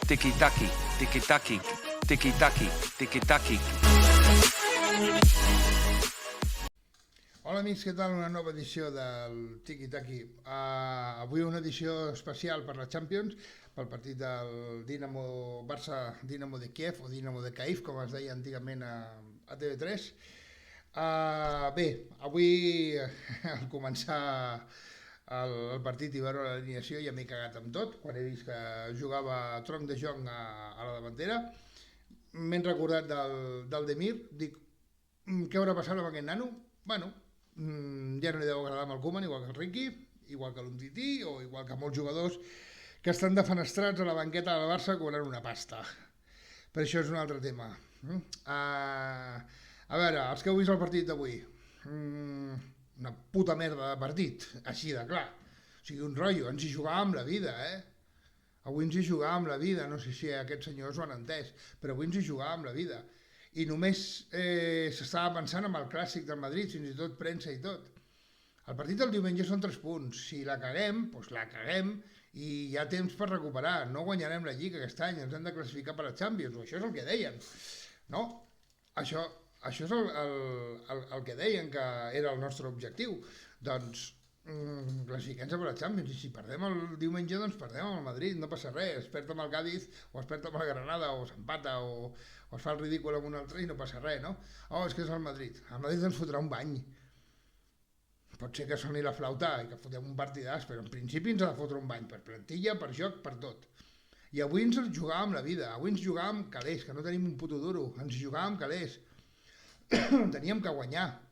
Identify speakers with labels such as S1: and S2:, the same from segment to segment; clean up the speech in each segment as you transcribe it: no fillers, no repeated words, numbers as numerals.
S1: Tiki-taki, tiki-taki, tiki-taki, tiki-taki.
S2: Hola amics, què tal? Una nova edició del Tiki Taki. Avui una edició especial per la Champions, pel partit del Barça-Dinamo de Kiev, o Dinamo de Kyiv, com es deia antigament a TV3. Bé, avui al començar el partit i veure l'alineació ja m'he cagat amb tot, quan he vist que jugava Tronc de Jong a la davantera. M'he recordat del Demir, dic, què haurà passat amb aquest nano? Bueno, ja no li deu agradar amb el Koeman, igual que el Riqui, igual que l'Umtiti o igual que molts jugadors que estan defenestrats a la banqueta del Barça cobrant una pasta. Però això és un altre tema. A veure, els que heu vist el partit d'avui, una puta merda de partit, així de clar. O sigui, un rotllo, ens hi jugàvem la vida, Avui ens hi jugàvem la vida, no sé si aquests senyors ho han entès, però avui ens hi jugàvem la vida. I només s'estava pensant en el clàssic del Madrid, fins i tot premsa i tot. El partit del diumenge són 3 punts. Si la caguem, doncs la caguem i hi ha temps per recuperar. No guanyarem la Lliga aquest any, ens hem de classificar per a Champions, o això és el que deien. No? Això és el que deien que era el nostre objectiu. Doncs classifiquem-se per a Champions, i si perdem el diumenge, doncs perdem amb el Madrid, no passa res, es perd amb el Cádiz, o es perd amb el Granada, o s'empata, o es fa el ridícul amb un altre i no passa res, no? Oh, és que és el Madrid ens fotrà un bany. Pot ser que soni la flauta i que fotem un partidàs, però en principi ens ha de fotre un bany, per plantilla, per joc, per tot. I avui ens jugàvem la vida, avui ens jugàvem calés, que no tenim un puto duro, ens jugàvem calés. Teníem que guanyar.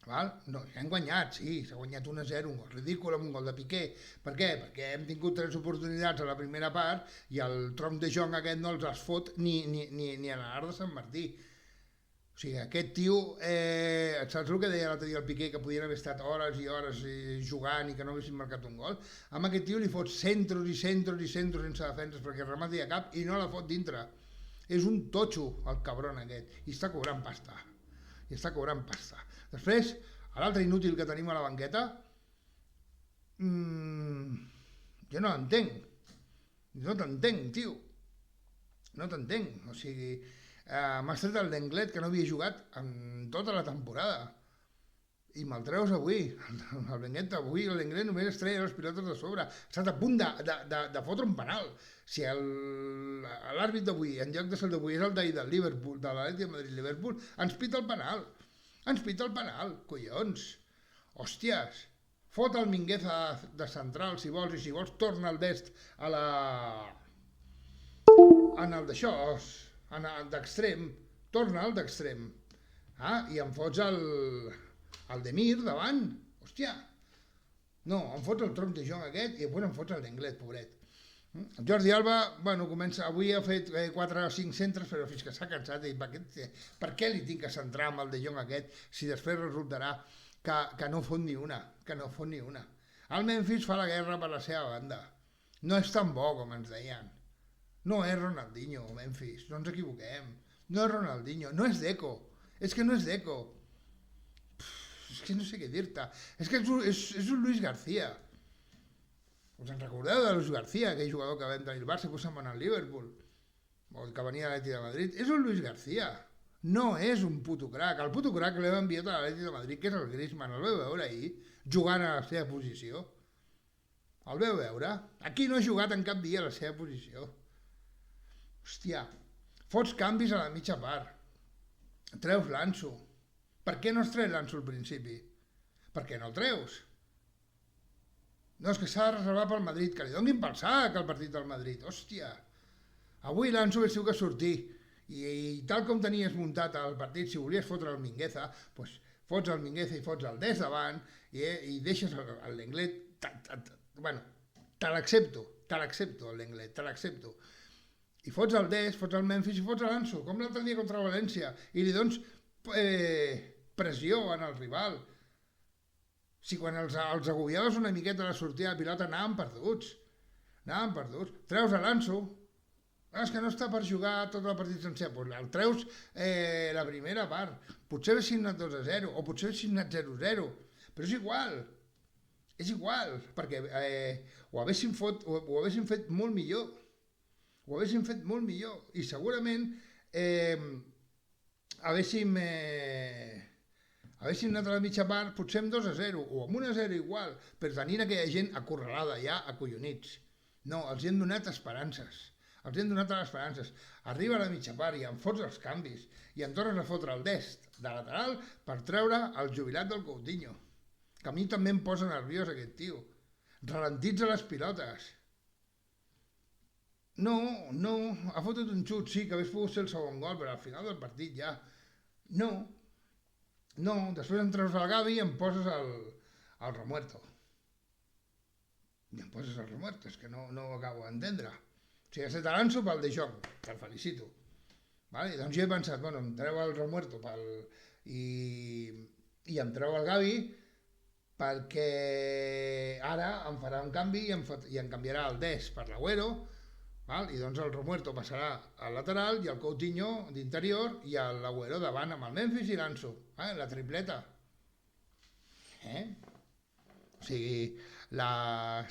S2: Val? No, ja hem guanyat, sí, s'ha guanyat 1-0, un gol ridícul amb un gol de Piqué. Per què? Perquè hem tingut 3 oportunitats a la primera part i el Tronc de Jong aquest no els fot ni a l'Art de Sant Martí. O sigui, aquest tio, saps el que deia l'altre dia el Piqué, que podien haver estat hores i hores jugant i que no haguessin marcat un gol? Amb aquest tio li fot centros i centros i centros sense defenses perquè remati a cap i no la fot dintre. És un totxo, el cabron aquest, i està cobrant pasta. Després, l'altre inútil que tenim a la banqueta, jo no t'entenc, tio. No t'entenc. O sigui, m'has tret el Lenglet, que no havia jugat en tota la temporada. I me'l treus avui. El Lenglet només es treia les pilotes de sobre. Ha estat a punt de fotre un penal. Si l'àrbit d'avui, en lloc de ser el d'avui, és el d'ahir del Liverpool, de l'Atlètic de Madrid-Liverpool, ens pita el penal. Collons. Hòsties. Fot el Mingueza de central, si vols, i si vols torna el Dest en el d'això, d'extrem. Torna el d'extrem. I em fots el Demir davant. Hòstia. No, em fots el Tronc de Jong aquest i després em fots el Lenglet, pobret. El Jordi Alba, bueno, avui ha fet 4 o 5 centres, però fins que s'ha cansat i per què li tinc que centrar amb el De Jong aquest si després resultarà que no fot ni una, El Memphis fa la guerra per la seva banda. No és tan bo com ens deien. No és Ronaldinho, Memphis, no ens equivoquem. No és Ronaldinho, no és Deco. És que no és Deco. És que no sé què dir-te. És que és un Luis García. Us en recordeu de Luis García, aquell jugador que va entrar al Barça i se'n va anar al Liverpool, o que venia a l'Atlètic de Madrid? És un Luis García, no és un puto crac. El puto crac l'hem enviat a l'Atlètic de Madrid, que és el Griezmann. El veu veure ahir, jugant a la seva posició? El veu veure? Aquí no ha jugat en cap dia a la seva posició. Hòstia, fots canvis a la mitja part, treus l'Anso. Per què no es treu l'Anso al principi? Per què no el treus? No, és que s'ha de reservar pel Madrid, que li donin pel sac al partit del Madrid, hòstia. Avui l'Anso hagués que sortir, i tal com tenies muntat el partit, si volies fotre el Mingueza, doncs fots el Mingueza i fots el Dest davant, i deixes el Lenglet, bueno, te l'accepto, el Lenglet, te l'accepto. I fots el Dest, fots el Memphis i fots l'Anso, com l'altre dia contra València, i li dones pressió en el rival. Si quan els agobiaves una miqueta a la sortida de pilota anàvem perduts. Treus a l'Anso. És que no està per jugar tot el partit sencer. Doncs el treus la primera part. Potser hagués signat 2-0 o potser hagués signat 0-0. Però és igual. Perquè ho haguéssim fet molt millor. ho haguéssim fet molt millor i segurament haguéssim anat a la mitja part potser amb 2-0 o amb 1-0 igual, però tenint aquella gent acorralada ja, acollonits. No, els hi hem donat esperances. Els hi hem donat esperances. Arriba a la mitja part i em fots els canvis i em tornes a fotre el Dest de lateral per treure el jubilat del Coutinho, que a mi també em posa nerviós aquest tio. Ralentitza les pilotes. No, ha fotut un xut, sí, que hagués pogut ser el segon gol, però al final del partit ja. No, després em treus el Gavi i em poses el Remuerto. I em poses el Remuerto, és que no ho acabo d'entendre. O sigui, has fet l'Anso pel De Jong, te'l felicito. Vale? Doncs jo he pensat, bueno, em treu el Remuerto i em treu el Gavi perquè ara em farà un canvi i em canviarà el Dest per l'Agüero, i doncs el Remuerto passarà al lateral i el Coutinho d'interior i l'Agüero davant amb el Memphis i l'Anso, la tripleta. O sigui,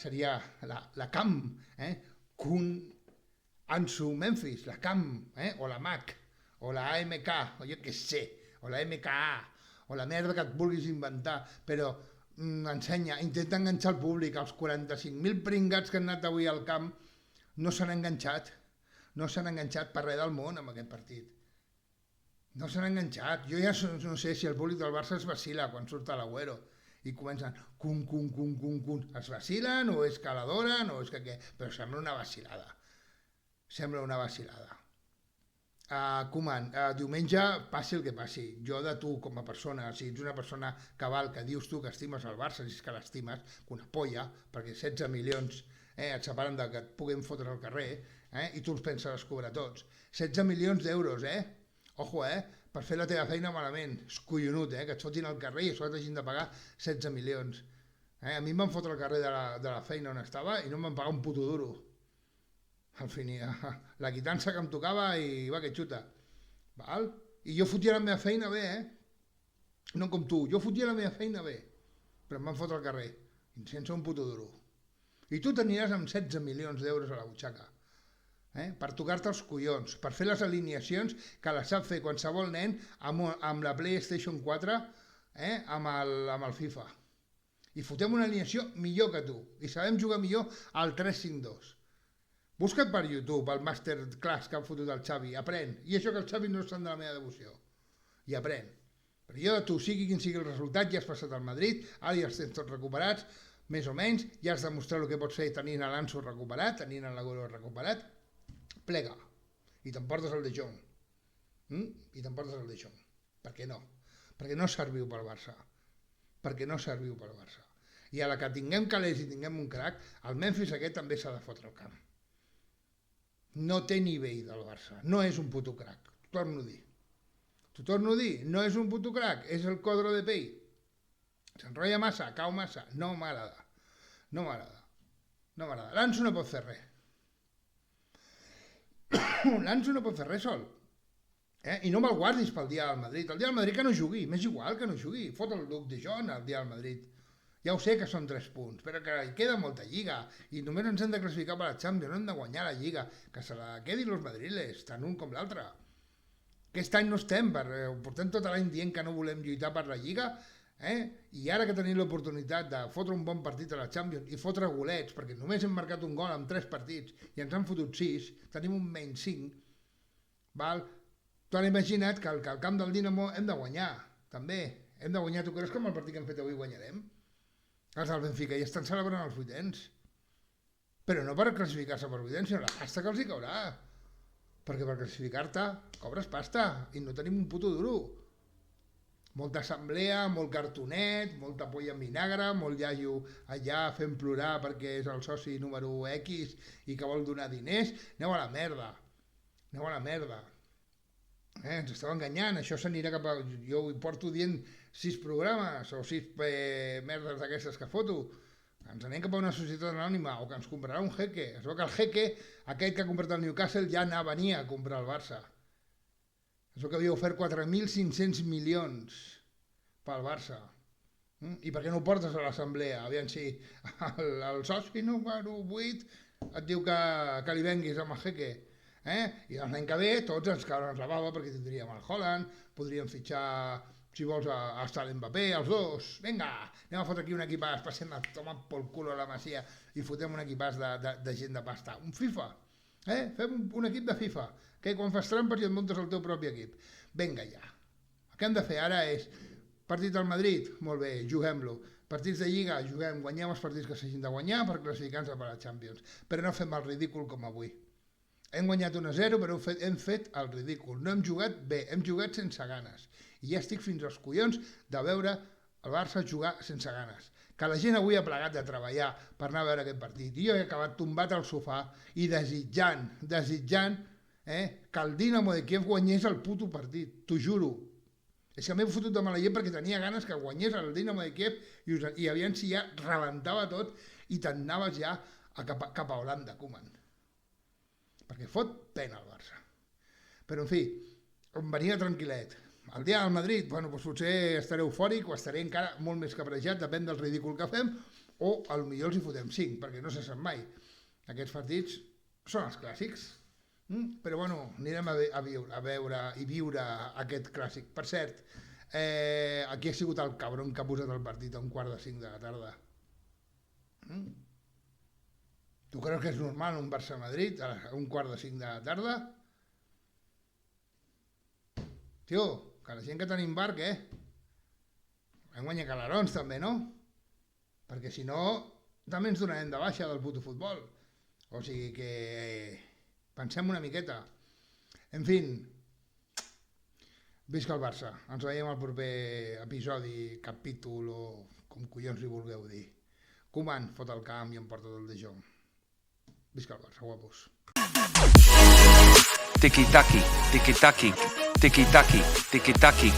S2: seria la CAM, Kun, Ansu, Memphis, la CAM, o la MAC, o la AMK, o jo què sé, o la MKA, o la merda que et vulguis inventar, però intenta enganxar el públic. Els 45.000 pringats que han anat avui al camp no s'han enganxat per res del món amb aquest partit. No s'han enganxat. Jo ja no sé si el públic del Barça es vacila quan surt a l'Agüero i comencen cun. Es vacilen o és que l'adoren o és que què? Però sembla una vacilada. Koeman, diumenge passi el que passi. Jo de tu com a persona, si ets una persona cabal que dius tu que estimes el Barça, si és que l'estimes, que una polla, perquè 16 milions et separen que et puguin fotre al carrer, i tu els penses cobrar tots. 16 milions d'euros, Ojo, per fer la teva feina malament. És collonut, que et fotin al carrer i a sobre t'hagin de pagar 16 milions. A mi em van fotre al carrer de la feina on estava i no em van pagar un puto duro. Al final, la quitança que em tocava i va que xuta. Val? I jo fotia la meva feina bé, No com tu, jo fotia la meva feina bé, però em van fotre al carrer, sense un puto duro. I tu t'aniràs amb 16 milions d'euros a la butxaca, per tocar-te els collons, per fer les alineacions que les sap fer qualsevol nen amb la PlayStation 4, amb el FIFA. I fotem una alineació millor que tu, i sabem jugar millor al 3-5-2. Busca't per YouTube el masterclass que han fotut el Xavi, aprèn. I això que el Xavi no és tant de la meva devoció. I aprèn. Però jo de tu, sigui quin sigui el resultat, ja has passat al Madrid, ara ja els tens tots recuperats, més o menys, ja has demostrat el que pots fer tenint l'Anso recuperat, tenint l'Agüero recuperat, plega. I t'emportes el De Jong. Per què no? Perquè no serviu pel Barça. I a la que tinguem calés i tinguem un crac, el Memphis aquest també s'ha de fotre al camp. No té nivell del Barça, no és un puto crac, t'ho torno a dir, no és un puto crac, és el Codro de pell. S'enrotlla massa, cau massa, no m'agrada. L'Anso no pot fer res. L'Anso no pot fer res sol. I no me'l guardis pel dia del Madrid. El dia del Madrid que no jugui, m'és igual que no jugui. Fot el Luc de Jong el dia del Madrid. Ja ho sé que són 3 punts, però que hi queda molta lliga i només ens hem de classificar per la Champions, no hem de guanyar la lliga, que se la quedin los madriles, tant un com l'altre. Aquest any no estem, portem tot l'any dient que no volem lluitar per la lliga, i ara que tenim l'oportunitat de fotre un bon partit a la Champions i fotre golets, perquè només hem marcat un gol en 3 partits i ens han fotut 6, tenim un menys 5, val? Tu has imaginat que al camp del Dinamo hem de guanyar, també, hem de guanyar. Tu creus que amb el partit que hem fet avui guanyarem? Els del Benfica ja estan celebrant els vuitens. Però no per classificar-se per vuitens, sinó la pasta que els hi caurà. Perquè per classificar-te cobres pasta i no tenim un puto duro. Molta assemblea, molt cartonet, molta polla en vinagre, molt iaio allà fent plorar perquè és el soci número X i que vol donar diners. Aneu a la merda. Ens esteu enganyant, això s'anirà cap a... Jo ho porto dient 6 programes o 6 merdes d'aquestes que foto. Ens anem cap a una societat anònima o que ens comprarà un jeque. Es veu que el jeque, aquell que ha comprat el Newcastle, ja venia a comprar el Barça. Es veu que havia ofert 4.500 milions pel Barça. I per què no ho portes a l'assemblea? Aviam si el soci número 8 et diu que li venguis amb el Jeque. I l'any que ve tots ens caurans la bava perquè tindríem el Haaland, podríem fitxar, si vols, a estar l'Mbappé, els dos. Vinga, anem a fotre aquí un equipàs, passem a tomar pel culo a la Masia i fotem un equipàs de gent de pasta. Un FIFA, fem un equip de FIFA, que quan fas trampes i et muntes el teu propi equip. Vinga ja. El que hem de fer ara és partit al Madrid, molt bé, juguem-lo. Partits de Lliga, juguem, guanyem els partits que s'hagin de guanyar per classificar-nos per a Champions. Però no fem el ridícul com avui. Hem guanyat 1-0, però hem fet el ridícul. No hem jugat bé, hem jugat sense ganes. I ja estic fins als collons de veure el Barça jugar sense ganes. Que la gent avui ha plegat de treballar per anar a veure aquest partit. I jo he acabat tombat al sofà i desitjant que el Dinamo de Kiev guanyés el puto partit. T'ho juro. És que m'he fotut de mala llet perquè tenia ganes que guanyés el Dinamo de Kiev i aviam si ja rebentava tot i t'anaves ja cap a Holanda, Koeman. Perquè fot pena el Barça. Però, en fi, em venia tranquil·let. El dia del Madrid, bueno, doncs potser estaré eufòric o estaré encara molt més cabrejat, depèn del ridícul que fem, o potser els hi fotem 5, perquè no se sap mai. Aquests partits són els clàssics. Però, bueno, anirem a veure i viure aquest clàssic. Per cert, aquí ha sigut el cabron que ha posat el partit a 4:45 de la tarda. Tu creus que és normal un Barça-Madrid a 4:45 de la tarda? Tio, que la gent que tenim bar, què? Hem guanyat calarons també, no? Perquè si no, també ens donarem de baixa del puto futbol. O sigui que pensem una miqueta. En fi, visca el Barça. Ens veiem al proper episodi, capítol o com collons li vulgueu dir. Koeman fot el camp i em porta del De Jong. Visca el Barça, guapos.
S1: Tiki-taki, tiki-taki, tiki-taki, tiki-taki.